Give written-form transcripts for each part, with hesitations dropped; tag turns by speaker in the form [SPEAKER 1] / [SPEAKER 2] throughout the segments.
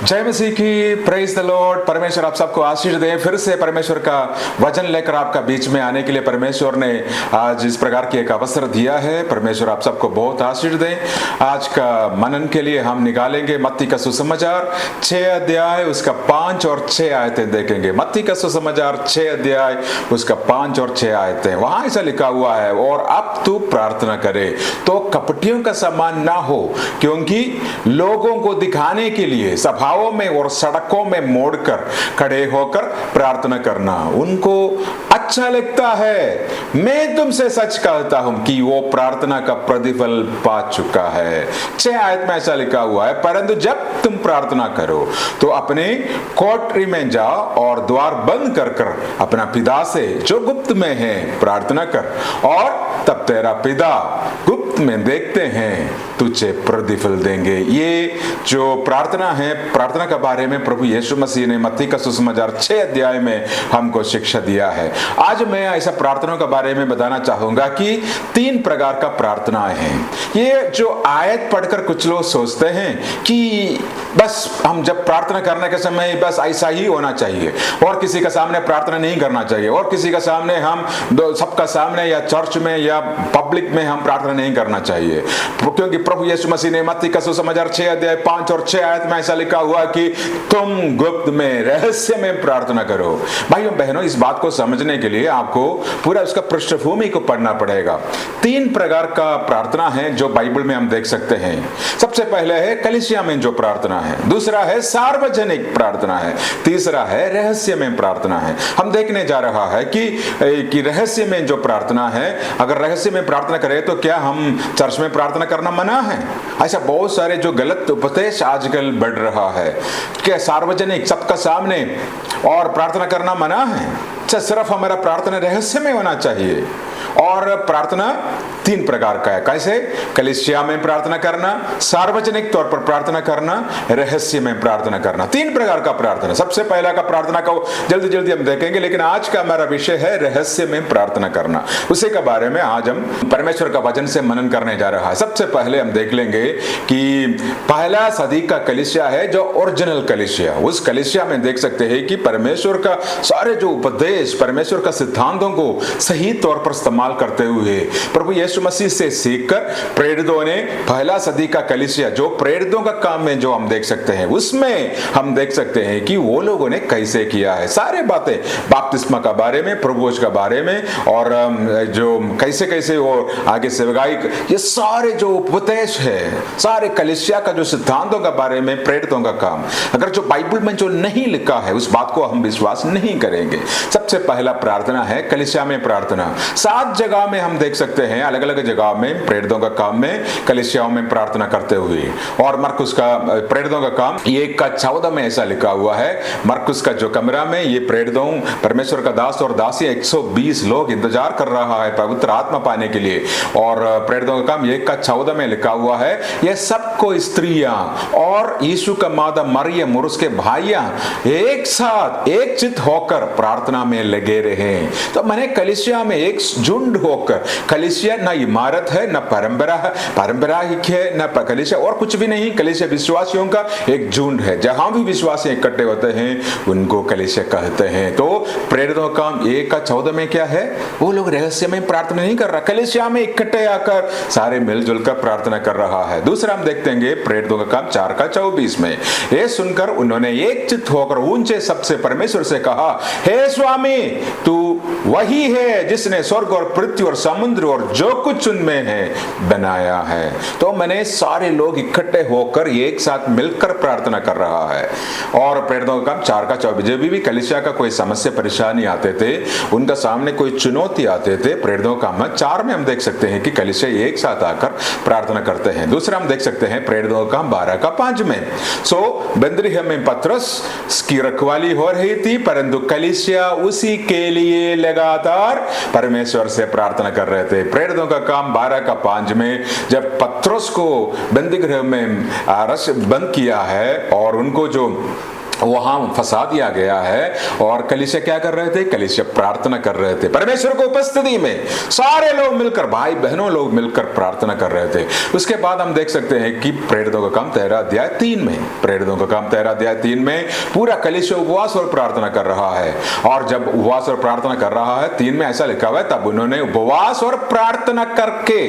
[SPEAKER 1] जय मसीह की, praise the Lord. परमेश्वर आप सबको आशीष दे। फिर से परमेश्वर का वचन लेकर आपका बीच में आने के लिए परमेश्वर ने आज इस प्रकार की एक अवसर दिया है। परमेश्वर आप सबको बहुत आशीष दे। आज का मनन के लिए हम निकालेंगे मत्ती का सुसमाचार 6 अध्याय उसका 5 और 6 आयतें देखेंगे। मत्ती का सुसमाचार 6 अध्याय उसका 5 और 6 आयतें। वहां ऐसा लिखा हुआ है, और अब तू प्रार्थना करे तो कपटियों का समान ना हो, क्योंकि लोगों को दिखाने के लिए सभाओं में और सड़कों में मोड़कर खड़े होकर प्रार्थना करना उनको अच्छा लगता है। मैं तुमसे सच कहता हूं कि वो प्रार्थना का प्रतिफल पा चुका है। 6 आयत में ऐसा लिखा हुआ है, परंतु जब तुम प्रार्थना करो तो अपने कोठरी में जाओ और द्वार बंद कर कर अपना पिता से जो गुप्त में है प्रार्थना कर, और तब तेरा पिता गुप्त में देखते हैं तुझे प्रतिफल देंगे। ये जो प्रार्थना है, प्रार्थना के बारे में प्रभु यीशु मसीह ने मत्ती का सुसमाचार 6 अध्याय में हमको शिक्षा दिया है। आज मैं ऐसा प्रार्थना के बारे में बताना चाहूंगा कि 3 प्रकार का प्रार्थनाएं हैं। ये जो आयत पढ़कर कुछ लोग सोचते हैं कि बस हम जब प्रार्थना करने के समय बस ऐसा ही होना चाहिए, और किसी के सामने प्रार्थना नहीं करना चाहिए, और किसी के सामने हम सबका सामने या चर्च में या पब्लिक में हम प्रार्थना नहीं करना चाहिए। क्योंकि प्रभु यीशु मसीह ने मत्ती का सुसमाचार 6 अध्याय 5 और 6 आयत में ऐसा लिखा हुआ कि तुम गुप्त में रहस्य में प्रार्थना करो। भाइयों बहनों, इस बात को समझने के लिए आपको पूरा उसका पृष्ठभूमि को पढ़ना पड़ेगा। 3 प्रकार का प्रार्थना है जो बाइबल में हम देख सकते हैं। सबसे पहले है कलीसिया में जो प्रार्थना है, दूसरा है सार्वजनिक प्रार्थना है, तीसरा है रहस्य में प्रार्थना है। हम देखने जा रहा है कि रहस्य में जो प्रार्थना है, अगर रहस्य में प्रार्थना करें तो क्या हम चर्च में प्रार्थना करना मना है? ऐसा बहुत सारे जो गलत उपदेश आजकल बढ़ रहा है। क्या सार्वजनिक सबका सामने और प्रार्थना करना मना है? अच्छा, सिर्फ हमारा प्रार्थना रहस्य में होना चाहिए। और प्रार्थना 3 प्रकार का है। कैसे? कलीसिया में प्रार्थना करना, सार्वजनिक तौर पर प्रार्थना करना, रहस्य में प्रार्थना करना। 3 प्रकार का प्रार्थना। सबसे पहला का प्रार्थना को जल्दी जल्दी हम देखेंगे, लेकिन आज का हमारा विषय है रहस्य में प्रार्थना करना। उसी के बारे में आज हम परमेश्वर का वचन से मनन करने जा रहा है। सबसे पहले हम देख लेंगे कि पहला सदी का कलीसिया है जो ओरिजिनल कलीसिया। उस कलीसिया में देख सकते हैं कि परमेश्वर का सारे जो उपदेश, परमेश्वर का सिद्धांतों को सही तौर पर इस्तेमाल करते हुए प्रभु यीशु मसीह से सीखकर प्रेरितों ने पहला सदी का कलीसिया जो प्रेरितों का काम में जो हम देख सकते हैं, उसमें हम देख सकते हैं कि वो लोगों ने कैसे किया है। सारे बातें बपतिस्मा का बारे में, प्रभु का बारे में, और जो कैसे कैसे वो आगे सेवकाई, ये सारे जो उपदेश है, सारे कलीसिया का जो सिद्धांतों के बारे में, प्रेरितों का काम, अगर जो बाइबल में जो नहीं लिखा है उस बात को हम विश्वास नहीं करेंगे। सबसे पहला प्रार्थना है कलीसिया में प्रार्थना। 7 जगह में हम देख सकते हैं, अलग अलग जगह में प्रेरितों का काम में, कलीसियाओं में प्रार्थना करते हुए। और मरकुस का प्रेरितों का काम 1:14 में ऐसा लिखा हुआ है। मरकुस का जो कमरा में ये प्रेरितों, परमेश्वर का दास और दासी 120 लोग इंतजार कर रहा है पवित्र आत्मा पाने के लिए। और प्रेरितों का काम 1:14 में लिखा हुआ है, ये सबको स्त्रियां और यीशु का माता मरियम और उसके भाइयां एक साथ एक चित होकर प्रार्थना में लगे रहे। तो मैंने कलीसिया में एक झुंड होकर, कलीसिया ना इमारत है, ना परंपरा है, पारंपरिक है, ना कलीसिया और कुछ भी नहीं। कलीसिया विश्वासियों का एक झुंड है। जहां भी विश्वासी इकट्ठे होते हैं उनको कलीसिया कहते हैं। तो प्रेरितों का काम 1:14 में क्या है? वो लोग रहस्य में प्रार्थना नहीं कर रहा, कलीसिया में इकट्ठे आकर सारे मिलजुल कर प्रार्थना कर रहा है। दूसरा हम देखते हैं प्रेरितों का काम 4:24 में। ये सुनकर उन्होंने एक चित्त होकर ऊंचे सबसे परमेश्वर से कहा, हे स्वामी, तू वही है जिसने स्वर्ग और पृथ्वी और समुद्र और जो कुछ उनमें है बनाया है। तो मैंने सारे लोग इकट्ठे होकर एक साथ मिलकर प्रार्थना कर रहा है। और प्रेरितों का काम 4:24, जब भी कलीसिया का कोई समस्या परेशानी आते थे, उनका सामने कोई चुनौती आते थे, प्रेरितों का काम 4 में हम देख सकते हैं कि कलीसिया एक साथ आकर प्रार्थना करते हैं। दूसरा हम देख सकते हैं प्रेरितों का काम 12:5 में। सो बंदरीह में पतरस की रखवाली हो रही थी, परंतु कलीसिया उसी के लिए लगातार परमेश्वर से प्रार्थना कर रहे थे। प्रेरितों का काम 12:5 में जब पतरस को बंदीगृह में बंद किया है और उनको जो वहां फंसा दिया गया है। और कलीसिया क्या कर रहे थे? कलीसिया प्रार्थना कर रहे थे परमेश्वर की उपस्थिति में, सारे लोग मिलकर, भाई बहनों लोग मिलकर प्रार्थना कर रहे थे। उसके बाद हम देख सकते हैं कि प्रेरितों का काम 13 अध्याय 3 में, प्रेरितों का काम 13 अध्याय 3 में पूरा कलीसिया उपवास और प्रार्थना कर रहा है। और जब उपवास और प्रार्थना कर रहा है, 3 में ऐसा लिखा हुआ है, तब उन्होंने उपवास और प्रार्थना करके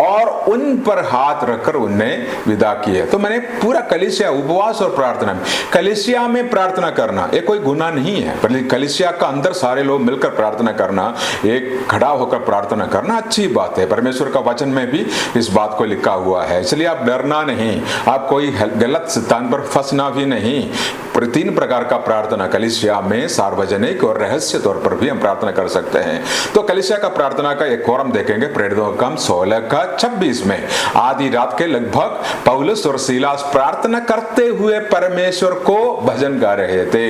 [SPEAKER 1] और उन पर हाथ रखकर उन्हें विदा किया। तो मैंने पूरा कलीसिया उपवास और प्रार्थना में, कलीसिया में प्रार्थना करना एक कोई गुनाह नहीं है, पर कलीसिया का अंदर सारे लोग मिलकर प्रार्थना करना, एक खड़ा होकर प्रार्थना करना अच्छी बात है। परमेश्वर का वचन में भी इस बात को लिखा हुआ है, इसलिए आप डरना नहीं, आप कोई गलत सिद्धांत पर फंसना भी नहीं। 3 प्रकार का प्रार्थना कलीसिया में, सार्वजनिक और रहस्य तौर पर भी हम प्रार्थना कर सकते हैं। तो कलीसिया का प्रार्थना का एक और हम देखेंगे प्रेरितों का काम 16 का 26 में। आधी रात के लगभग पौलुस और सीलास प्रार्थना करते हुए परमेश्वर को भजन गा रहे थे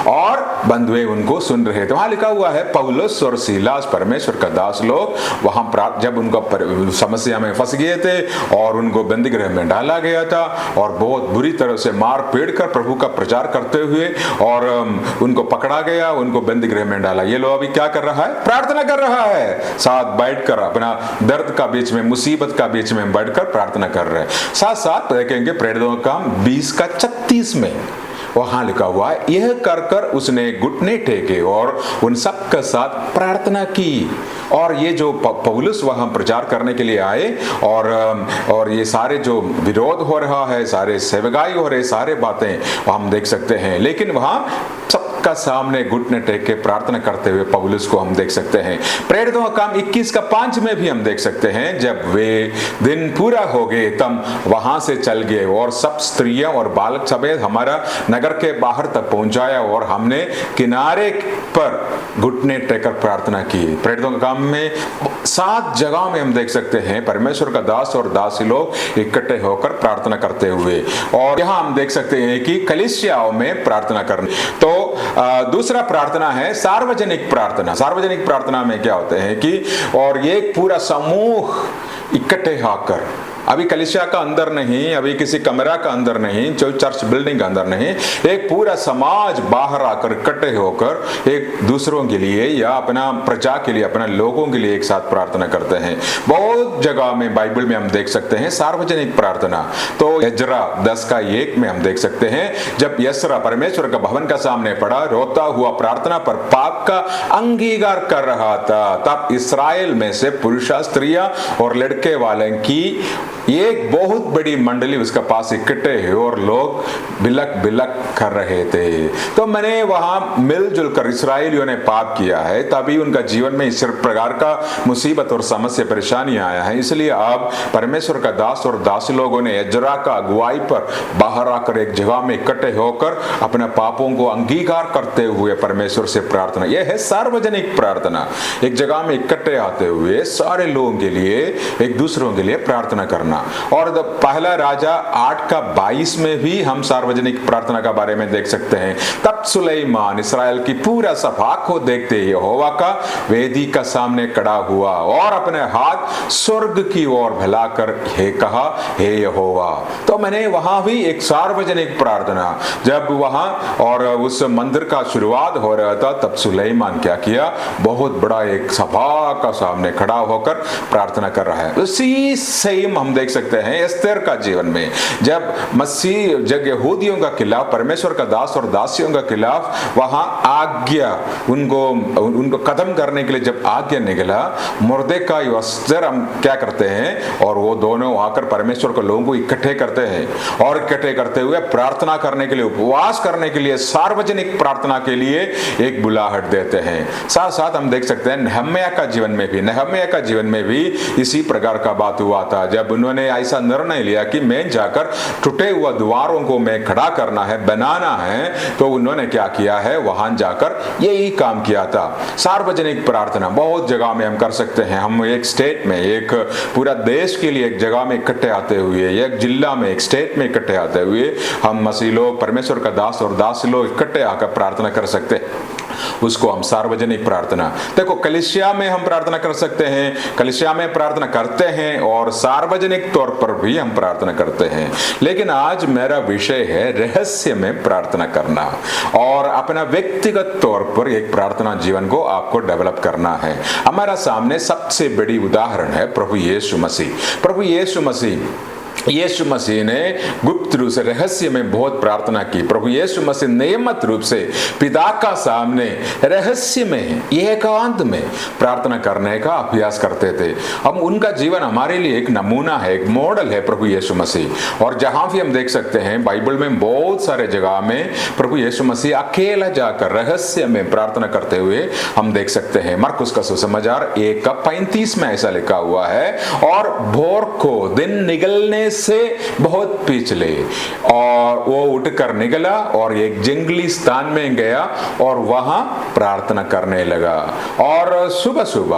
[SPEAKER 1] और बंधुए उनको सुन रहे थे। वहां लिखा हुआ है पौलुस और सीलास परमेश्वर का दास लोग वहां जब उनको समस्या में फंस गए थे और उनको बंदीगृह में डाला गया था और बहुत बुरी तरह से मार पीट कर प्रभु का प्रचार करते हुए और उनको पकड़ा गया, उनको बंदीगृह में डाला। ये लोग अभी क्या कर रहा है? प्रार्थना कर रहा है, साथ बैठकर अपना दर्द का बीच में, मुसीबत का बीच में बैठकर प्रार्थना कर रहे हैं। साथ साथ देखेंगे प्रेरितों का काम 20 का 36 में, वहां लिखा हुआ है, यह कर कर उसने घुटने टेके और उन सब के साथ प्रार्थना की। और ये जो पौलुस वहां प्रचार करने के लिए आए और ये सारे जो विरोध हो रहा है, सारे सेवगाई हो रहे, सारे बातें हम देख सकते हैं, लेकिन वहां सबका सामने घुटने टेक के प्रार्थना करते हुए पौलुस को हम देख सकते हैं। प्रेरितों का काम 21 का 5 में भी हम देख सकते हैं, जब वे दिन पूरा हो गए तब वहां से चल गए और सब स्त्रियां और बालक समेत हमारा नगर के बाहर तक पहुंचाया और हमने किनारे पर घुटने टेकर प्रार्थना की। प्रेरितों के काम में 7 जगह में हम देख सकते हैं परमेश्वर का दास और दासी लोग इकट्ठे होकर प्रार्थना करते हुए, और यहां हम देख सकते हैं कि कलीसियाओं में प्रार्थना करने। तो दूसरा प्रार्थना है सार्वजनिक प्रार्थना। सार्वजनिक प्रार्थना में क्या होते हैं कि और ये पूरा समूह इकट्ठे होकर, अभी कलीसिया का अंदर नहीं, अभी किसी कमरा का अंदर नहीं, जो चर्च बिल्डिंग का अंदर नहीं, एक पूरा समाज बाहर आकर इकट्ठे होकर एक दूसरों के लिए या अपना प्रजा के लिए, अपना लोगों के लिए एक साथ प्रार्थना करते हैं। बहुत जगह में बाइबल में हम देख सकते हैं सार्वजनिक प्रार्थना। तो यजरा 10 का 1 में हम देख सकते हैं, जब यस्रा परमेश्वर का भवन का सामने पड़ा, रोता हुआ प्रार्थना पर पाप का अंगीकार कर रहा था, तब इस्राएल में से पुरुषा, स्त्रियां और लड़के वाले की एक बहुत बड़ी मंडली उसका पास इकट्ठे है और लोग बिलक बिलक कर रहे थे। तो मैंने वहां मिलजुल कर, इस्राएलियों ने पाप किया है तभी उनका जीवन में इस प्रकार का मुसीबत और समस्या परेशानी आया है। इसलिए अब परमेश्वर का दास और दासी लोगों ने यजरा का अगुवाई पर बाहर आकर एक जगह में इकट्ठे होकर अपने पापों को अंगीकार करते हुए परमेश्वर से प्रार्थना, यह है सार्वजनिक प्रार्थना। एक जगह में इकट्ठे आते हुए सारे लोगों के लिए, एक दूसरों के लिए प्रार्थना करना। और पहला राजा 8 का 22 में भी हम सार्वजनिक प्रार्थना का बारे में देख सकते हैं। तब सुलेमान इस्राएल की पूरा सभा को देखते यहोवा का वेदी का सामने खड़ा हुआ और अपने हाथ स्वर्ग की ओर फैलाकर हे कहा, हे यहोवा। तो मैंने वहां भी एक सार्वजनिक प्रार्थना, जब वहां और उस मंदिर का शुरुआत हो रहा था, तब सुलेमान क्या किया, बहुत बड़ा एक सभा का सामने खड़ा होकर प्रार्थना कर रहा है। उसी सेम हम देख सकते हैं एस्तेर का जीवन में, जब मसीह जब यहूदियों का खिलाफ, परमेश्वर का दास और दासियों का खिलाफ वहां आज्ञा, उनको खत्म करने के लिए जब आज्ञा निकला, मुर्देखाई और एस्तेर हम क्या करते हैं, और वो दोनों आकर परमेश्वर के लोगों को इकट्ठे करते हैं और इकट्ठे करते हुए प्रार्थना करने के लिए, उपवास करने के लिए, सार्वजनिक प्रार्थना के लिए एक बुलाहट देते हैं। साथ साथ हम देख सकते हैं नहम्याह का जीवन में भी, नहम्याह का जीवन में भी इसी प्रकार का बात हुआ था, जब उन्होंने ऐसा निर्णय लिया कि मैं जाकर टूटे हुए द्वारों को मैं खड़ा करना है, बनाना है, तो उन्होंने क्या किया है, वहां जाकर यही काम किया था। सार्वजनिक प्रार्थना बहुत जगह में हम कर सकते हैं। हम एक स्टेट में, एक पूरा देश के लिए एक जगह में इकट्ठे आते हुए, एक जिला में, एक स्टेट में इकट्ठे आते हुए हम मसीह लोग, परमेश्वर का दास और दासी लोग इकट्ठे आकर प्रार्थना कर सकते हैं। उसको हम सार्वजनिक प्रार्थना, देखो कलीसिया में हम प्रार्थना कर सकते हैं, कलीसिया में प्रार्थना करते हैं और सार्वजनिक तौर पर भी हम प्रार्थना करते हैं। लेकिन आज मेरा विषय है रहस्य में प्रार्थना करना और अपना व्यक्तिगत तौर पर एक प्रार्थना जीवन को आपको डेवलप करना है। हमारा सामने सबसे बड़ी उदाहरण है प्रभु यीशु मसीह। प्रभु यीशु मसीह ने गुप्त रूप से रहस्य में बहुत प्रार्थना की। प्रभु यीशु मसीह नियमित रूप से पिता का सामने रहस्य में एकांत में प्रार्थना करने का अभ्यास करते थे। अब उनका जीवन हमारे लिए एक नमूना है, एक मॉडल है प्रभु यीशु मसीह। और जहां भी हम देख सकते हैं बाइबल में बहुत सारे जगह में प्रभु यीशु मसीह अकेला जाकर रहस्य में प्रार्थना करते हुए हम देख सकते हैं। मरकुस का सुसमाचार 1:35 में ऐसा लिखा हुआ है, और भोर को दिन निकलने से बहुत पिछले और वो उठकर निकला और एक जंगली स्थान में गया और वहां प्रार्थना करने लगा। और सुबह सुबह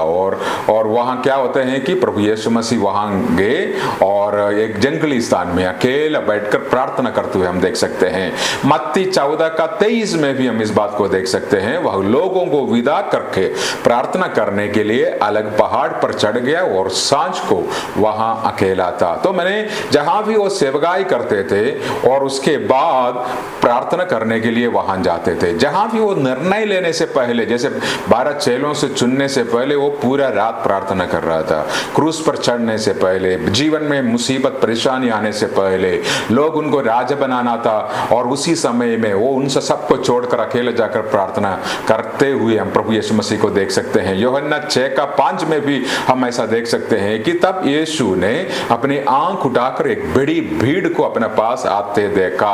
[SPEAKER 1] और वहां क्या होते हैं कि प्रभु यीशु मसीह वहां गए और एक जंगली स्थान में अकेला बैठकर प्रार्थना करते हुए हम देख सकते हैं। मत्ती 14:23 में भी हम इस बात को देख सकते हैं। वह लोगों को विदा करके प्रार्थना करने के लिए अलग पहाड़ पर चढ़ गया और सांझ को वहां अकेला था। तो मैंने जहां भी वो सेवकाई करते थे और उसके बाद प्रार्थना करने के लिए वहां जाते थे, जहां भी वो निर्णय लेने से पहले, जैसे 12 चेलों से चुनने से पहले वो पूरा रात प्रार्थना कर रहा था। क्रूस पर चढ़ने से पहले, जीवन में मुसीबत परेशानी आने से पहले, लोग उनको राजा बनाना था और उसी समय में वो उन सबको छोड़कर अकेले जाकर प्रार्थना करते हुए हम प्रभु यीशु मसीह को देख सकते हैं। यूहन्ना 6:5 में भी हम ऐसा देख सकते हैं कि तब यीशु ने अपनी आंख उठाकर एक बड़ी भीड़ को अपने पास आते देखा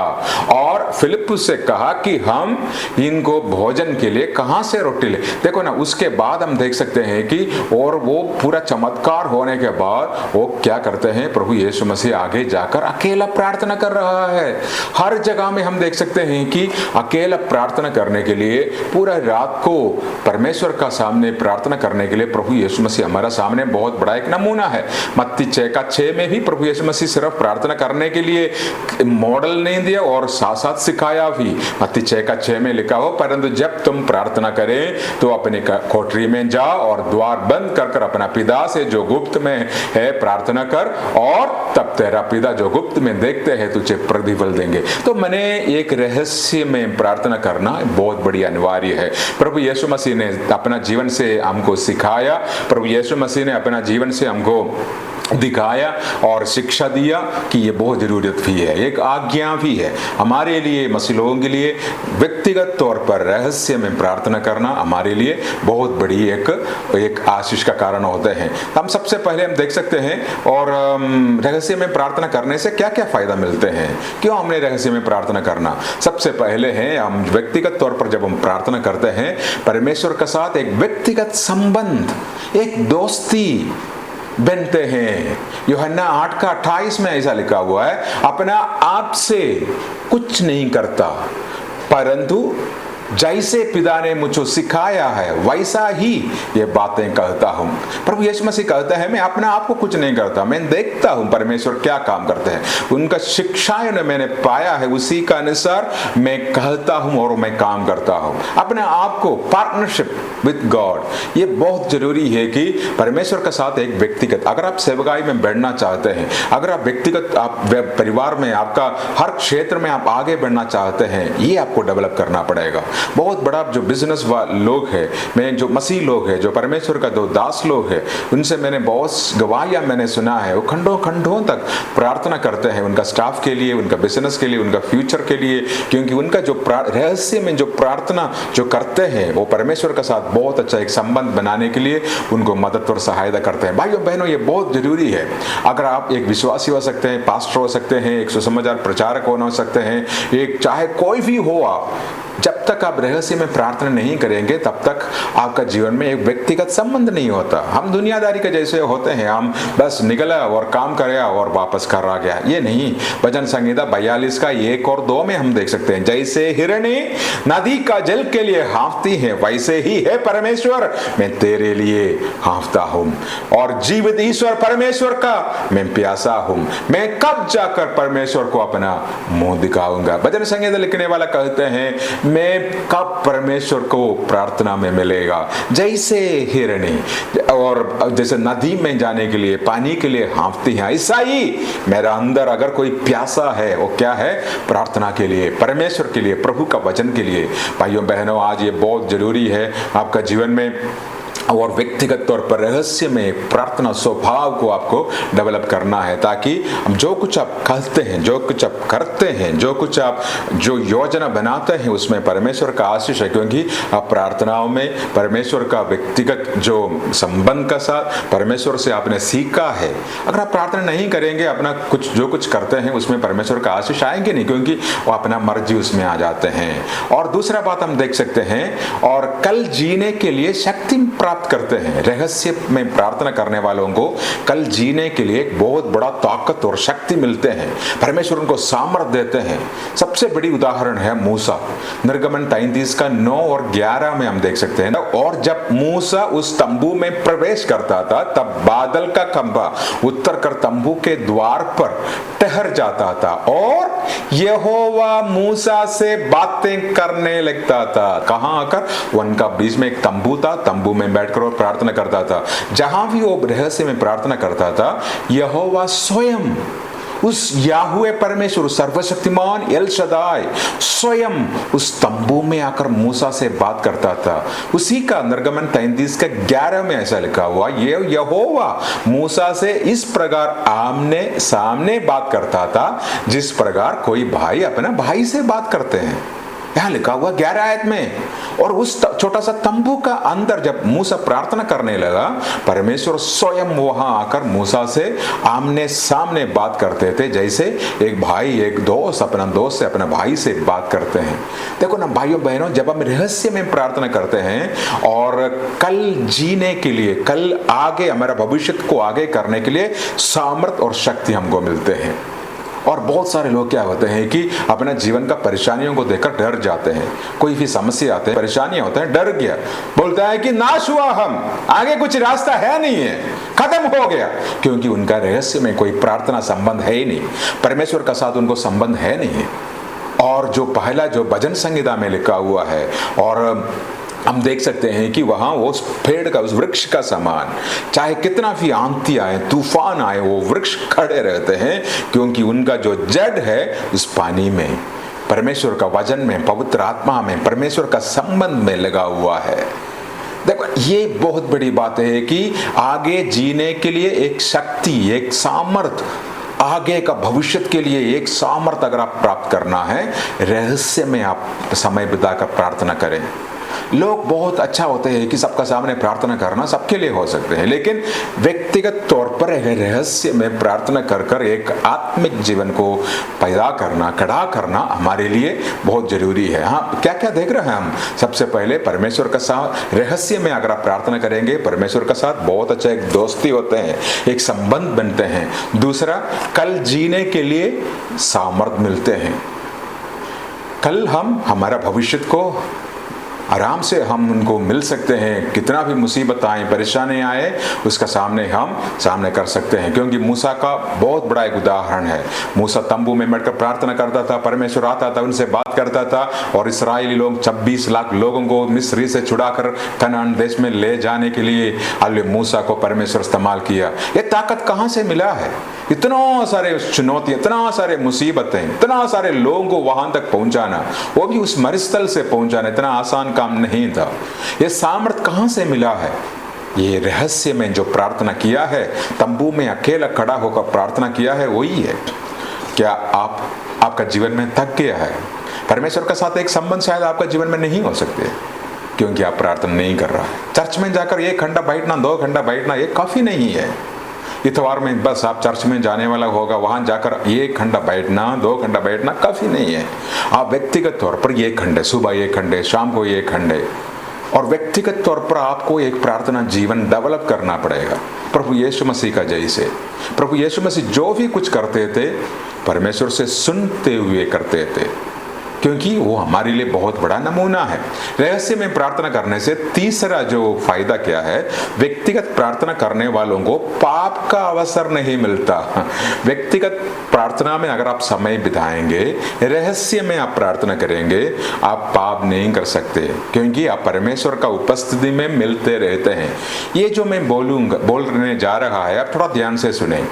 [SPEAKER 1] और फिलिप्पुस से कहा कि हम इनको भोजन के लिए कहां से रोटी ले। देखो ना, उसके बाद हम देख सकते हैं कि और वो पूरा चमत्कार होने के बाद वो क्या करते हैं, प्रभु यीशु मसीह आगे जाकर अकेला प्रार्थना कर रहा है। हर जगह में हम देख सकते हैं कि अकेला प्रार्थना करने के लिए पूरा रात को परमेश्वर का सामने प्रार्थना करने के लिए प्रभु यीशु मसीह हमारा सामने बहुत बड़ा एक नमूना है। मत्ती 6:6 में भी प्रभु यीशु मसीह सिर्फ प्रार्थना करने के लिए मॉडल नहीं दिया और साथ साथ सिखाया भी। मत्ती 6:6 में लिखा हो, परंतु जब तुम प्रार्थना करें तो अपने कोठरी में जा और द्वार बंद कर अपना पिता से जो गुप्त में है प्रार्थना कर, और तब तेरा पिता जो गुप्त में देखते हैं तुझे प्रतिफल देंगे। तो मैंने एक रहस्य में प्रार्थना करना बहुत बड़ी अनिवार्य है। प्रभु यीशु मसीह ने अपना जीवन से हमको सिखाया, प्रभु यीशु मसीह ने अपना जीवन से हमको दिखाया और शिक्षा दिया कि ये बहुत जरूरत भी है, एक आज्ञा भी है हमारे लिए, मसीह लोगों के लिए। व्यक्तिगत तौर पर रहस्य में प्रार्थना करना हमारे लिए बहुत बड़ी एक आशीष का कारण होते हैं। हम सबसे पहले हम देख सकते हैं और रहस्य में प्रार्थना करने से क्या क्या फायदा मिलते हैं, क्यों हमने रहस्य में प्रार्थना करना। सबसे पहले है हम व्यक्तिगत तौर पर जब हम प्रार्थना करते हैं परमेश्वर के साथ एक व्यक्तिगत संबंध, एक दोस्ती बनते हैं। यूहन्ना 8:28 में ऐसा लिखा हुआ है, अपना आप से कुछ नहीं करता परंतु जैसे पिता ने मुझको सिखाया है वैसा ही ये बातें कहता हूं। प्रभु यीशु मसीह कहता है मैं अपना आप को कुछ नहीं करता, मैं देखता हूं परमेश्वर क्या काम करते हैं, उनका शिक्षाएं ने मैंने पाया है, उसी का अनुसार मैं कहता हूं और मैं काम करता हूं। अपने आप को पार्टनरशिप विद गॉड, ये बहुत जरूरी है कि परमेश्वर के साथ एक व्यक्तिगत, अगर आप सेवकाई में बढ़ना चाहते हैं, अगर आप व्यक्तिगत आप परिवार में आपका हर क्षेत्र में आप आगे बढ़ना चाहते हैं, ये आपको डेवलप करना पड़ेगा। बहुत बड़ा जो बिजनेस लोग हैं, मैं जो मसीह लोग हैं, जो परमेश्वर का दो दास लोग हैं, उनसे मैंने बहुत गवाहियां मैंने सुना है, वो खंडों खंडों तक प्रार्थना करते हैं उनका स्टाफ के लिए, उनका बिजनेस के लिए, उनका फ्यूचर के लिए, क्योंकि उनका जो रहस्य में जो प्रार्थना जो करते हैं वो परमेश्वर के साथ बहुत अच्छा एक संबंध बनाने के लिए उनको मदद और सहायता करते हैं। भाइयों बहनों, ये बहुत जरूरी है। अगर आप एक विश्वासी हो सकते हैं, पास्टर हो सकते हैं, एक सुसमाचार प्रचारक हो सकते हैं, एक चाहे कोई भी हो, आप जब तक आप रहस्य में प्रार्थना नहीं करेंगे तब तक आपका जीवन में एक व्यक्तिगत संबंध नहीं होता। हम दुनियादारी के जैसे होते हैं, हम बस निकला और काम कराया और वापस कर आ गया, ये नहीं। भजन संहिता 42 का 1 और 2 में हम देख सकते हैं, जैसे हिरणी नदी का जल के लिए हाँफती है वैसे ही है परमेश्वर मैं तेरे लिए हाँफता हूं, और जीवित ईश्वर परमेश्वर का मैं प्यासा हूं, मैं कब जाकर परमेश्वर को अपना मुंह दिखाऊंगा। भजन संहिता लिखने वाला कहते हैं मैं कब परमेश्वर को प्रार्थना में मिलेगा। जैसे हिरणी और जैसे नदी में जाने के लिए पानी के लिए हाँफती है, ऐसा ही मेरा अंदर अगर कोई प्यासा है, वो क्या है? प्रार्थना के लिए, परमेश्वर के लिए, प्रभु का वचन के लिए। भाइयों बहनों, आज ये बहुत जरूरी है आपका जीवन में और व्यक्तिगत तौर पर रहस्य में प्रार्थना स्वभाव को आपको डेवलप करना है, ताकि जो कुछ आप कहते हैं, जो कुछ आप करते हैं, जो कुछ आप जो योजना बनाते हैं उसमें परमेश्वर का आशीष है। क्योंकि आप प्रार्थनाओं में परमेश्वर का व्यक्तिगत जो संबंध का साथ परमेश्वर से आपने सीखा है। अगर आप प्रार्थना नहीं करेंगे, अपना कुछ जो कुछ करते हैं उसमें परमेश्वर का आशीष आएंगे नहीं, क्योंकि वो अपना मर्जी उसमें आ जाते हैं। और दूसरा बात हम देख सकते हैं, और कल जीने के लिए शक्ति प्राप्त करते हैं। रहस्य में प्रार्थना करने वालों को कल जीने के लिए एक बहुत बड़ा ताकत और शक्ति मिलते हैं। परमेश्वर उनको सामर्थ्य देते हैं। सबसे बड़ी उदाहरण है मूसा। निर्गमन 33 का 9 और 11 में हम देख सकते हैं। और जब मूसा उस तंबू में प्रवेश करता था, तब बादल का खंभा उत्तर कर तंबू के द्वार पर ठहर जाता था और यहोवा मूसा से बातें करने लगता था। कहां आकर? उनका बीच में एक तंबू था, तंबू में बैठकर और प्रार्थना करता था। जहां भी वो रहस्य में प्रार्थना करता था, यहोवा स्वयं उस याहुवे परमेश्वर सर्वशक्तिमान एल शदाई स्वयं उस तंबू में आकर मूसा से बात करता था। उसी का निर्गमन 33 का 11 में ऐसा लिखा हुआ, ये यहोवा मूसा से इस प्रकार आमने सामने बात करता था जिस प्रकार कोई भाई अपना भाई से बात करते हैं। यहां लिखा हुआ 11 आयत में। और उस छोटा सा तंबू का अंदर जब मूसा प्रार्थना करने लगा, परमेश्वर स्वयं वहां आकर मूसा से आमने सामने बात करते थे, जैसे एक भाई एक दोस्त अपना दोस्त से अपने भाई से बात करते हैं। देखो ना भाइयों बहनों, जब हम रहस्य में प्रार्थना करते हैं और कल जीने के लिए, कल आगे हमारा भविष्य को आगे करने के लिए सामर्थ्य और शक्ति हमको मिलते हैं। और बहुत सारे लोग क्या होते हैं कि अपना जीवन का परेशानियों को देखकर डर जाते हैं। कोई भी समस्या आते हैं, परेशानियां होते हैं, डर गया, बोलता है कि नाश हुआ, हम आगे कुछ रास्ता है नहीं है, खत्म हो गया। क्योंकि उनका रहस्य में कोई प्रार्थना संबंध है ही नहीं, परमेश्वर का साथ उनको संबंध है नहीं। और जो पहला जो भजन संहिता में लिखा हुआ है, और हम देख सकते हैं कि वहां वो पेड़ का, उस वृक्ष का समान, चाहे कितना भी आंधी आए, तूफान आए, वो वृक्ष खड़े रहते हैं, क्योंकि उनका जो जड़ है उस पानी में, परमेश्वर का वचन में, पवित्र आत्मा में, परमेश्वर का संबंध में लगा हुआ है। देखो, ये बहुत बड़ी बात है कि आगे जीने के लिए एक शक्ति, एक सामर्थ, आगे का भविष्य के लिए एक सामर्थ अगर आप प्राप्त करना है, रहस्य में आप समय बिताकर प्रार्थना करें। लोग बहुत अच्छा होते हैं कि सबका सामने प्रार्थना करना सबके लिए हो सकते हैं, लेकिन व्यक्तिगत तौर पर रहस्य में प्रार्थना कर कर एक आत्मिक जीवन को पैदा करना, खड़ा करना हमारे लिए बहुत जरूरी है। हाँ, क्या क्या देख रहे हैं हम? सबसे पहले परमेश्वर का साथ रहस्य में अगर आप प्रार्थना करेंगे, परमेश्वर का साथ बहुत अच्छा एक दोस्ती होते हैं, एक संबंध बनते हैं। दूसरा, कल जीने के लिए सामर्थ्य मिलते हैं। कल हम हमारा भविष्य को आराम से हम उनको मिल सकते हैं। कितना भी मुसीबत आए, परेशानी आए, उसका हम सामने कर सकते हैं। क्योंकि मूसा का बहुत बड़ा एक उदाहरण है। मूसा तंबू में बैठकर प्रार्थना करता था, परमेश्वर आता था, उनसे बात करता था, और इस्राएली लोग 26 लाख लोगों को मिस्र से छुड़ाकर कनान देश में ले जाने के लिए मूसा को परमेश्वर इस्तेमाल किया। ये ताकत कहां से मिला है? इतना सारे चुनौती, इतना सारे मुसीबतें, इतना सारे लोगों को वहां तक पहुंचाना, वो भी उस मरुस्थल से पहुंचाना इतना आसान काम नहीं था। ये सामर्थ्य कहां से मिला है? ये रहस्य में जो प्रार्थना किया है, तंबू में अकेला खड़ा होकर प्रार्थना किया है, वही है। क्या आपका जीवन में थक गया है? परमेश्वर के साथ एक संबंध शायद आपका जीवन में नहीं हो सकते, क्योंकि आप प्रार्थना नहीं कर रहा है। चर्च में जाकर 1 घंटा बैठना, 2 घंटा बैठना, ये काफी नहीं है। इतवार में बस आप चर्च में जाने वाला होगा, वहां जाकर 1 घंटा बैठना, 2 घंटा बैठना काफी नहीं है। आप व्यक्तिगत तौर पर 1 घंटे, सुबह 1 घंटे, शाम को 1 घंटे, और व्यक्तिगत तौर पर आपको एक प्रार्थना जीवन डेवलप करना पड़ेगा। प्रभु यीशु मसीह का जैसे प्रभु यीशु मसीह जो भी कुछ करते थे, परमेश्वर से सुनते हुए करते थे। क्योंकि वो हमारे लिए बहुत बड़ा नमूना है। रहस्य में प्रार्थना करने से तीसरा जो फायदा क्या है, व्यक्तिगत प्रार्थना करने वालों को पाप का अवसर नहीं मिलता। व्यक्तिगत प्रार्थना में अगर आप समय बिताएंगे, रहस्य में आप प्रार्थना करेंगे, आप पाप नहीं कर सकते, क्योंकि आप परमेश्वर का उपस्थिति में मिलते रहते हैं। ये जो मैं बोलने जा रहा है, आप थोड़ा ध्यान से सुने।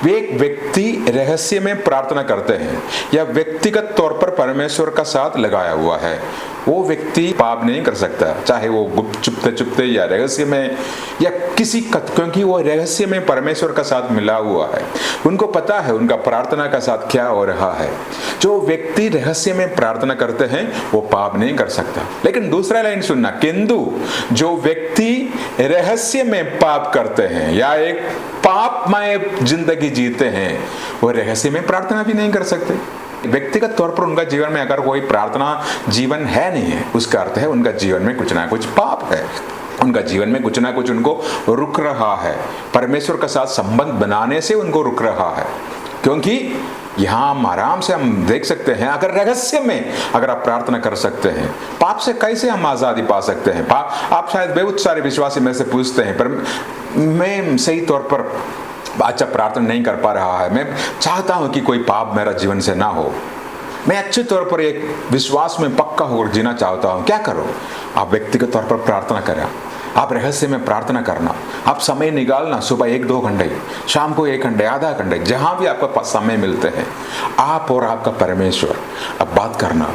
[SPEAKER 1] वे एक व्यक्ति रहस्य में प्रार्थना करते हैं या व्यक्तिगत तौर पर परमेश्वर का साथ लगाया हुआ है, वो व्यक्ति पाप नहीं कर सकता, चाहे वो गुप्त चुपते चुपते या रहस्य में या किसी क्योंकि वो रहस्य में परमेश्वर का साथ मिला हुआ है। उनको पता है उनका प्रार्थना का साथ क्या हो रहा है। जो व्यक्ति रहस्य में प्रार्थना करते हैं वो पाप नहीं कर सकता। लेकिन दूसरा लाइन सुनना, किंतु जो व्यक्ति रहस्य में पाप करते हैं या एक पापमय जिंदगी जीते हैं, वो रहस्य में प्रार्थना भी नहीं कर सकते। व्यक्तिगत तौर पर उनका जीवन में अगर कोई प्रार्थना जीवन है नहीं है, उसका अर्थ है उनका जीवन में कुछ ना कुछ पाप है, उनका जीवन में कुछ ना कुछ उनको रुक रहा है, परमेश्वर के साथ संबंध बनाने से उनको रुक रहा है। क्योंकि यहाँ हम आराम से हम देख सकते हैं, अगर रहस्य में अगर आप प्रार्थना कर सकते हैं, पाप से कैसे हम आजादी पा सकते हैं। आप शायद बहुत सारे विश्वासी में से पूछते हैं, पर मैं सही तौर पर अच्छा प्रार्थना नहीं कर पा रहा है, मैं चाहता हूं कि कोई पाप मेरा जीवन से ना हो, मैं अच्छे तौर पर एक विश्वास में पक्का होकर जीना चाहता हूं, क्या करो? आप व्यक्तिगत तौर पर प्रार्थना करें, आप रहस्य में प्रार्थना करना, आप समय निकालना, सुबह 1-2 घंटे, शाम को 1 घंटे, आधा घंटे, जहां भी आपको समय मिलते हैं, आप और आपका परमेश्वर अब बात करना,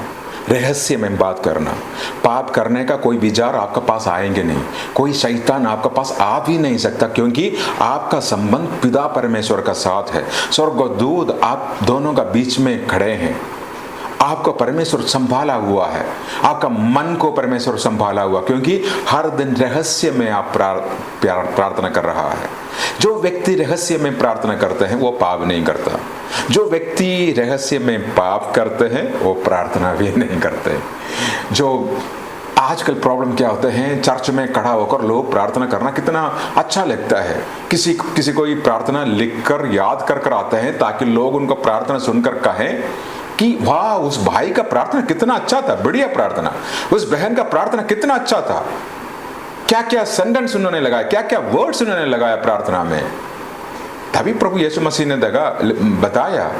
[SPEAKER 1] रहस्य में बात करना। पाप करने का कोई विचार आपके पास आएंगे नहीं, कोई शैतान आपके पास आ भी नहीं सकता, क्योंकि आपका संबंध पिता परमेश्वर का साथ है। स्वर्गदूत आप दोनों का बीच में खड़े हैं, आपको परमेश्वर संभाला हुआ है, आपका मन को परमेश्वर संभाला हुआ, क्योंकि हर दिन रहस्य में आप प्रार्थना कर रहा है। जो व्यक्ति रहस्य में प्रार्थना करते हैं वो पाप नहीं करता, जो व्यक्ति रहस्य में पाप करते हैं वो प्रार्थना भी नहीं करते। जो आजकल प्रॉब्लम क्या होते हैं, चर्च में खड़ा होकर लोग प्रार्थना करना कितना अच्छा लगता है, किसी कोई प्रार्थना लिखकर याद कर आते हैं ताकि लोग उनको प्रार्थना सुनकर कहें कि वाह, उस भाई का प्रार्थना कितना अच्छा था, बढ़िया प्रार्थना, उस बहन का प्रार्थना कितना अच्छा था, क्या क्या सेंटेंस उन्होंने लगाया, क्या क्या वर्ड्स उन्होंने लगाया प्रार्थना में। तभी प्रभु यीशु मसीह ने बताया,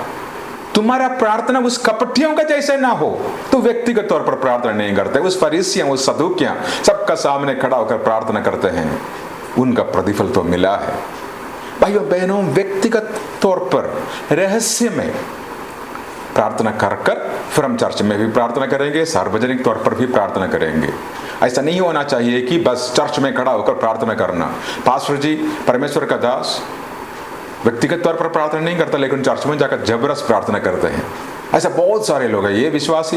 [SPEAKER 1] तुम्हारा प्रार्थना उस कपटियों का जैसे ना हो। तो व्यक्तिगत तौर पर प्रार्थना नहीं करते, उस फरीसियों, उस सदूकियों, सबका सामने खड़ा होकर प्रार्थना करते हैं, उनका प्रतिफल तो मिला है। भाइयों बहनों, व्यक्तिगत तौर पर रहस्य में प्रार्थना कर फिर हम चर्च में भी प्रार्थना करेंगे, सार्वजनिक तौर पर भी प्रार्थना करेंगे। ऐसा नहीं होना चाहिए कि बस चर्च में खड़ा होकर प्रार्थना करना। पास्टर जी, परमेश्वर का दास व्यक्तिगत तौर पर प्रार्थना नहीं करता, लेकिन चर्च में जाकर जबरदस्त प्रार्थना करते हैं। ऐसा बहुत सारे लोग हैं, ये विश्वासी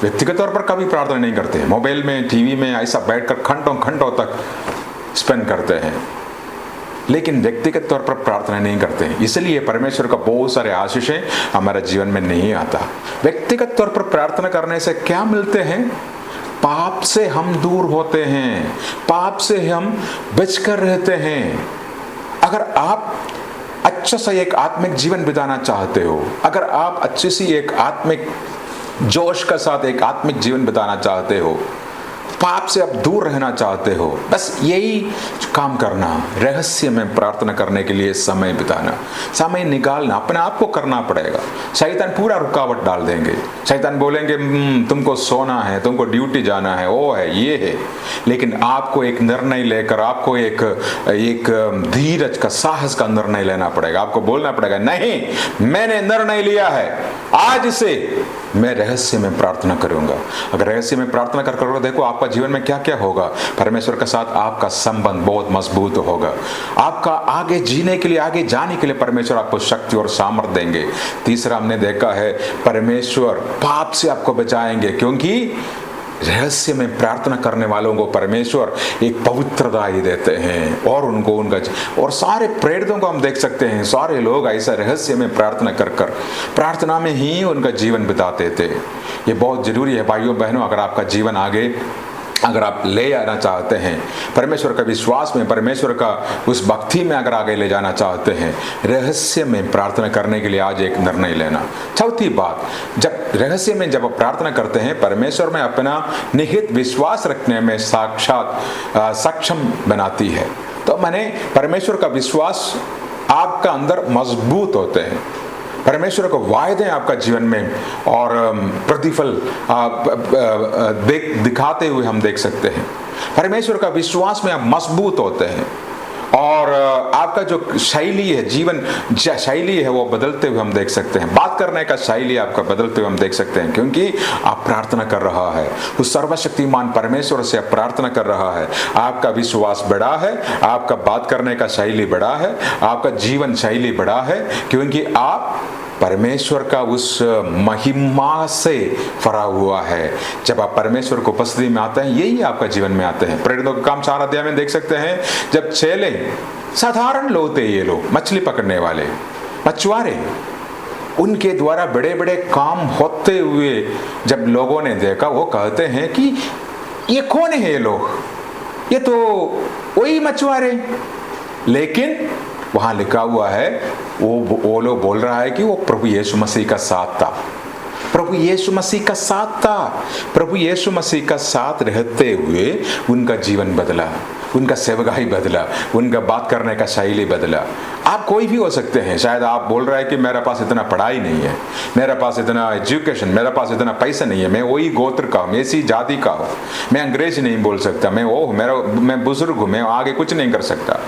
[SPEAKER 1] व्यक्तिगत तौर पर कभी प्रार्थना नहीं करते हैं, मोबाइल में, टीवी में ऐसा बैठकर घंटों तक स्पेंड करते हैं, लेकिन व्यक्तिगत तौर पर प्रार्थना नहीं करते हैं। इसलिए परमेश्वर का बहुत सारे आशीषें हमारे जीवन में नहीं आता। व्यक्तिगत तौर पर प्रार्थना करने से क्या मिलते हैं? पाप से हम दूर होते हैं, पाप से हम बचकर रहते हैं। अगर आप अच्छा सा एक आत्मिक जीवन बिताना चाहते हो, अगर आप अच्छी सी एक आत्मिक जोश का साथ एक आत्मिक जीवन बिताना चाहते हो, पाप से आप दूर रहना चाहते हो, बस यही काम करना, रहस्य में प्रार्थना करने के लिए समय बिताना, समय निकालना, अपने आप को करना पड़ेगा। शैतान पूरा रुकावट डाल देंगे, शैतान बोलेंगे तुमको सोना है, तुमको ड्यूटी जाना है, वो है, ये है, लेकिन आपको एक निर्णय लेकर, आपको एक धीरज का, साहस का निर्णय लेना पड़ेगा। आपको बोलना पड़ेगा, नहीं, मैंने निर्णय लिया है, आज से मैं रहस्य में प्रार्थना करूंगा। अगर रहस्य में प्रार्थना कर करोगे, देखो आपका जीवन में क्या क्या होगा। परमेश्वर के साथ आपका संबंध बहुत मजबूत होगा। आपका आगे जीने के लिए, आगे जाने के लिए परमेश्वर आपको शक्ति और सामर्थ्य देंगे। तीसरा हमने देखा है, परमेश्वर पाप से आपको बचाएंगे, क्योंकि रहस्य में प्रार्थना करने वालों को परमेश्वर एक पवित्रता ही देते हैं, और उनको उनका और सारे प्रेरितों को हम देख सकते हैं, सारे लोग ऐसा रहस्य में प्रार्थना कर प्रार्थना में ही उनका जीवन बिताते थे। ये बहुत जरूरी है भाइयों बहनों, अगर आपका जीवन आगे अगर आप ले आना चाहते हैं, परमेश्वर का विश्वास में, परमेश्वर का उस भक्ति में अगर आगे ले जाना चाहते हैं, रहस्य में प्रार्थना करने के लिए आज एक निर्णय लेना। चौथी बात, जब रहस्य में जब आप प्रार्थना करते हैं, परमेश्वर में अपना निहित विश्वास रखने में साक्षात सक्षम बनाती है। तो मैंने परमेश्वर का विश्वास आपका अंदर मजबूत होते हैं, परमेश्वर को वायदे आपका जीवन में और प्रतिफल दिखाते हुए हम देख सकते हैं। परमेश्वर का विश्वास में आप मजबूत होते हैं और आपका जो शैली है, जीवन शैली है, वो बदलते हुए हम देख सकते हैं। बात करने का शैली आपका बदलते हुए हम देख सकते हैं, क्योंकि आप प्रार्थना कर रहा है, उस सर्वशक्तिमान परमेश्वर से आप प्रार्थना कर रहा है। आपका विश्वास बड़ा है, आपका बात करने का शैली बड़ा है, आपका जीवन शैली बड़ा है, क्योंकि आप परमेश्वर का उस महिमा से भरा हुआ है। जब आप परमेश्वर को उपस्थिति में आते हैं, यही आपका जीवन में आते हैं। प्रेरितों के काम 4 अध्याय में देख सकते हैं, जब चेले साधारण लोग थे, ये लोग मछली पकड़ने वाले मछुआरे, उनके द्वारा बड़े बड़े काम होते हुए जब लोगों ने देखा, वो कहते हैं कि ये कौन है ये लोग, ये तो वही मछुआरे। लेकिन वहां लिखा हुआ है, वो लोग बोल रहा है कि वो प्रभु यीशु मसीह का साथ था, प्रभु यीशु मसीह का साथ था। प्रभु यीशु मसीह का साथ रहते हुए उनका जीवन बदला, उनका सेवकाई बदला, उनका बात करने का शैली बदला। आप कोई भी हो सकते हैं, शायद आप बोल रहे हैं कि मेरे पास इतना पढ़ाई नहीं है, मेरे पास इतना एजुकेशन, मेरे पास इतना पैसा नहीं है, मैं वही गोत्र का हूँ, ऐसी जाति का हूँ, मैं अंग्रेजी नहीं बोल सकता, मैं बुजुर्ग हूँ, मैं आगे कुछ नहीं कर सकता।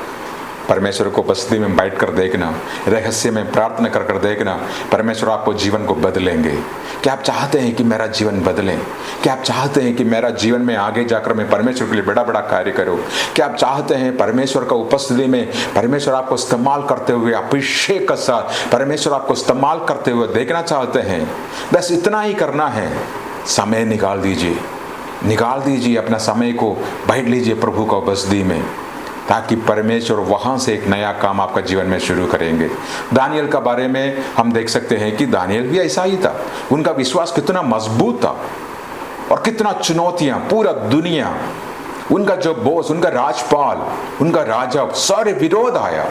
[SPEAKER 1] परमेश्वर को उपस्थिति में बैठ कर देखना, रहस्य में प्रार्थना कर कर देखना, परमेश्वर आपको जीवन को बदलेंगे। क्या आप चाहते हैं कि मेरा जीवन बदले? क्या आप चाहते हैं कि मेरा जीवन में आगे जाकर मैं परमेश्वर के लिए बड़ा बड़ा कार्य करूं? क्या आप चाहते हैं परमेश्वर का उपस्थिति में परमेश्वर आपको इस्तेमाल करते हुए, अभिषेक के साथ परमेश्वर आपको इस्तेमाल करते हुए देखना चाहते हैं? बस इतना ही करना है, समय निकाल दीजिए अपना समय को, बैठ लीजिए प्रभु का उपस्थिति में, ताकि परमेश्वर वहां से एक नया काम आपका जीवन में शुरू करेंगे। दानियल का बारे में हम देख सकते हैं कि दानियल भी ऐसा ही था। उनका विश्वास कितना मजबूत था और कितना चुनौतियां, पूरा दुनिया, उनका जो बॉस, उनका राजपाल, उनका राजा, सारे विरोध आया,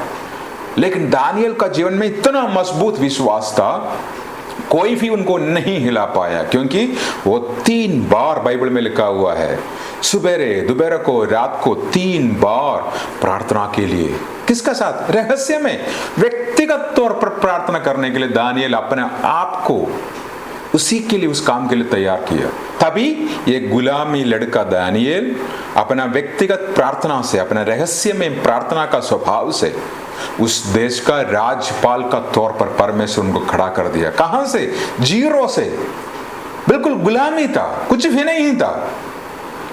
[SPEAKER 1] लेकिन दानियल का जीवन में इतना मजबूत विश्वास था, कोई भी उनको नहीं हिला पाया, क्योंकि वो 3 बार बाइबल में लिखा हुआ है, सुबेरे दोपहर को रात को 3 बार प्रार्थना के लिए, किसका साथ? रहस्य में, व्यक्तिगत तौर पर प्रार्थना करने के लिए दानियल अपने आप को उसी के लिए, उस काम के लिए तैयार किया। तभी ये गुलामी लड़का दानियल अपना व्यक्तिगत प्रार्थना से, अपना रहस्य में प्रार्थना का स्वभाव से उस देश का राज्यपाल का तौर पर परमेश्वर उनको खड़ा कर दिया। कहां से? जीरो से, बिल्कुल गुलामी था, कुछ भी नहीं था,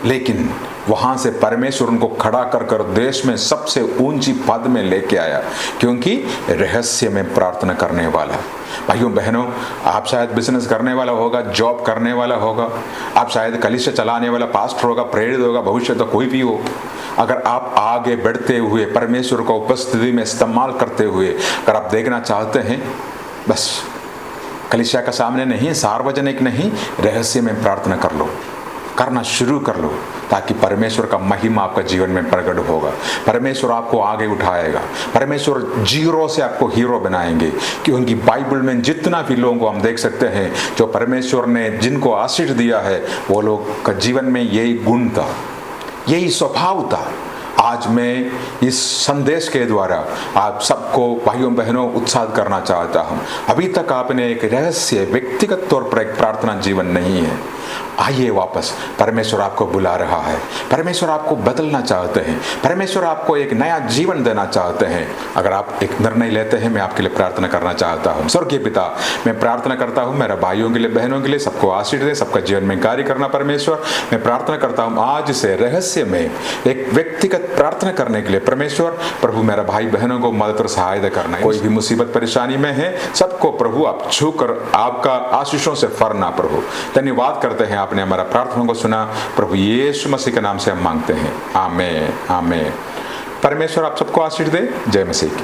[SPEAKER 1] लेकिन वहां से परमेश्वर उनको खड़ा कर कर देश में सबसे ऊंची पद में लेके आया, क्योंकि रहस्य में प्रार्थना करने वाला। भाइयों बहनों, आप शायद बिजनेस करने वाला होगा, जॉब करने वाला होगा, आप शायद कलीसिया चलाने वाला पास्टर होगा, प्रेरित होगा, भविष्य तो कोई भी हो, अगर आप आगे बढ़ते हुए परमेश्वर को उपस्थिति में इस्तेमाल करते हुए अगर आप देखना चाहते हैं, बस कलीसिया का सामने नहीं, सार्वजनिक नहीं, रहस्य में प्रार्थना कर लो, करना शुरू कर लो, ताकि परमेश्वर का महिमा आपका जीवन में प्रकट होगा। परमेश्वर आपको आगे उठाएगा, परमेश्वर जीरो से आपको हीरो बनाएंगे। क्योंकि बाइबल में जितना भी लोगों को हम देख सकते हैं जो परमेश्वर ने जिनको आशीष दिया है, वो लोग का जीवन में यही गुण था, यही स्वभाव था। आज मैं इस संदेश के द्वारा आप सबको भाइयों बहनों उत्साह करना चाहता हूं। अभी तक आपने एक रहस्य व्यक्तिगत तौर पर एक प्रार्थना जीवन नहीं है, आइए वापस, परमेश्वर आपको बुला रहा है, परमेश्वर आपको बदलना चाहते हैं, परमेश्वर आपको एक नया जीवन देना चाहते हैं। अगर आप एक निर्णय लेते हैं, मैं आपके लिए प्रार्थना करना चाहता हूँ। स्वर्गीय पिता, मैं प्रार्थना करता हूँ मेरे भाइयों के लिए, बहनों के लिए, सबको आशीष दे, सबका जीवन में कार्य करना। परमेश्वर, मैं प्रार्थना करता हूँ आज से रहस्य में एक व्यक्तिगत प्रार्थना करने के लिए परमेश्वर प्रभु मेरा भाई बहनों को मदद और सहायता करना। कोई भी मुसीबत परेशानी में है, सबको प्रभु आप छूकर आपका आशीषों से फरना। प्रभु धन्यवाद करते हैं, आपने हमारा प्रार्थना को सुना। प्रभु यीशु मसीह के नाम से हम मांगते हैं, आमीन आमीन। परमेश्वर आप सबको आशीष दे। जय मसीह की।